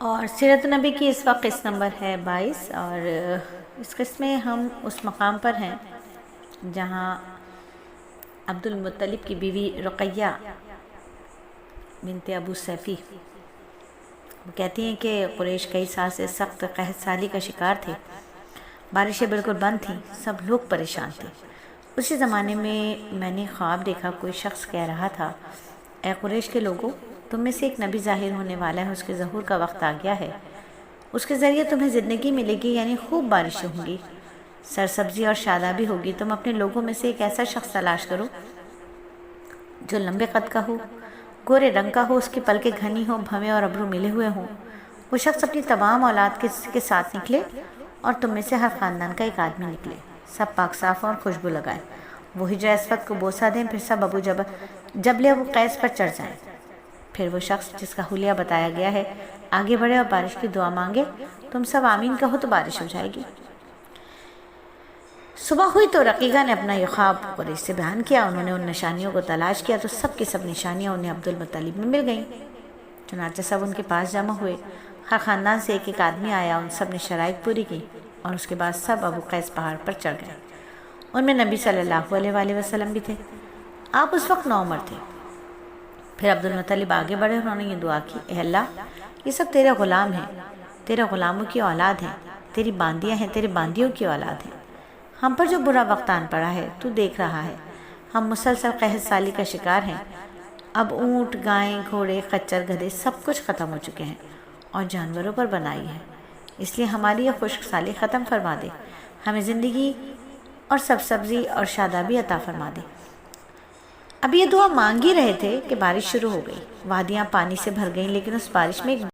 اور سیرت نبی کی اس وقت قسط نمبر ہے 22، اور اس قسط میں ہم اس مقام پر ہیں جہاں عبد المطلب کی بیوی رقیہ بنت ابو سیفی وہ کہتی ہیں کہ قریش کئی سال سے سخت قحط سالی کا شکار تھے، بارشیں بالکل بند تھیں، سب لوگ پریشان تھے۔ اسی زمانے میں نے خواب دیکھا، کوئی شخص کہہ رہا تھا، اے قریش کے لوگوں، تم میں سے ایک نبی ظاہر ہونے والا ہے، اس کے ظہور کا وقت آ گیا ہے، اس کے ذریعے تمہیں زندگی ملے گی، یعنی خوب بارشیں ہوں گی، سرسبزی اور شادابی ہوگی۔ تم اپنے لوگوں میں سے ایک ایسا شخص تلاش کرو جو لمبے قد کا ہو، گورے رنگ کا ہو، اس کی پلکیں گھنی ہوں، بھویں اور ابرو ملے ہوئے ہوں۔ وہ شخص اپنی تمام اولاد کے ساتھ نکلے اور تم میں سے ہر خاندان کا ایک آدمی نکلے، سب پاک صاف اور خوشبو لگائے، وہ حجر اسود کو بوسہ دیں، پھر سب جبل ابو قیس پر چڑھ جائیں۔ پھر وہ شخص جس کا حلیہ بتایا گیا ہے آگے بڑھے اور بارش کی دعا مانگے، تم سب آمین کہو تو بارش ہو جائے گی۔ صبح ہوئی تو رقیقہ نے اپنا یہ خواب قریش سے بیان کیا، انہوں نے ان نشانیوں کو تلاش کیا تو سب کی سب نشانیاں انہیں عبد المطلب میں مل گئیں۔ چنانچہ سب ان کے پاس جمع ہوئے، ہر خاندان سے ایک ایک آدمی آیا، ان سب نے شرائط پوری کی اور اس کے بعد سب ابو قیس پہاڑ پر چڑھ گئے۔ ان میں نبی صلی اللہ علیہ وآلہ وسلم بھی تھے، آپ اس وقت 9 عمر تھے۔ پھر عبد المطلب آگے بڑھے، انہوں نے یہ دعا کی، اے اللہ، یہ سب تیرے غلام ہیں، تیرے غلاموں کی اولاد ہیں، تیری باندیاں ہیں، تیرے باندیوں کی اولاد ہیں۔ ہم پر جو برا وقت آن پڑا ہے تو دیکھ رہا ہے، ہم مسلسل قحط سالی کا شکار ہیں، اب اونٹ، گائیں، گھوڑے، خچر، گدھے سب کچھ ختم ہو چکے ہیں اور جانوروں پر بنائی ہے، اس لیے ہماری یہ خشک سالی ختم فرما دے، ہمیں زندگی اور سب سبزی اور شادابی عطا فرما دے۔ اب یہ دعا مانگ ہی رہے تھے کہ بارش شروع ہو گئی، وادیاں پانی سے بھر گئیں، لیکن اس بارش میں ایک